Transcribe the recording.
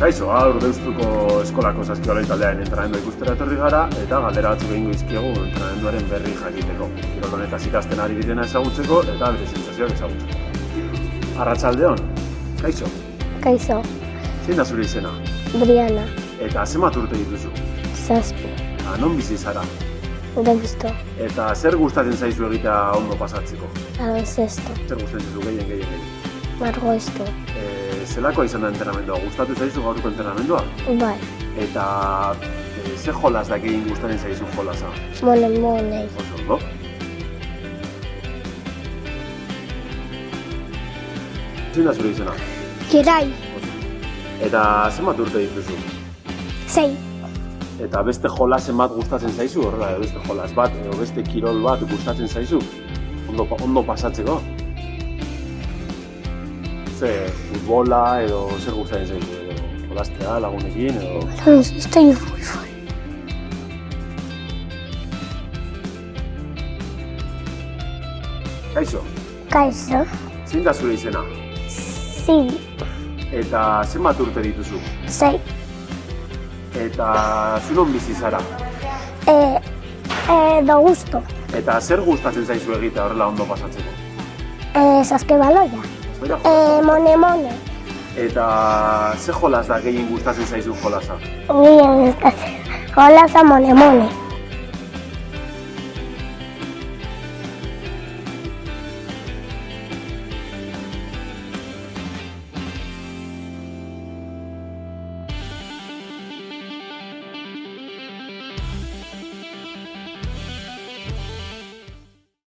Kaixo, gaur Deustuko eskolako saskibaloi taldearen entrenamendua ikustera etorri gara eta galdera batzuk egingo dizkiegu entrenamenduaren berri jakiteko. Kirol honetaz ikasten ari direna ezagutzeko eta bere sentsazioak ezagutzeko. Arratsaldeon. Kaixo. Kaixo. Zein da zure izena? Briana. Eta zenbat urte dituzu? 7. Non bizi zara? Deusto. Eta zer gustatzen zaizu egitea ondo pasatzeko? Baloncesto. Zer gustatzen zaizu gehien? Margoesto. Zelakoa izan da entrenamendua? Gustatu zaizu gaurko entrenamendua? Bai. Eta ze jolas da gehien gustatzen zaizu jolasa? Mone. Oso ondo. Zein da zure izena? Kirai. Eta zenbat urte dituzu? 6. Eta beste jolasen bat gustatzen zaizu? Horrela, beste jolas bat, edo beste kirol bat gustatzen zaizu? Ondo pasatzeko? Ze futbola edo zer gustatzen zaizu? Edo jolastea lagunekin edo... Baloncesto y fútbol. Kaixo, Kaixo. zein da zure izena? Sí. Eta zenbat urte dituzu? 6. Eta zunon bizi zara? Deusto. Eta zer gustatzen zaizu egitea horrela ondo pasatzeko? Saskibaloia. Mone. Eta ze jolas da gehien gustatzen zaizu jolasa? Bien, jolasa mone.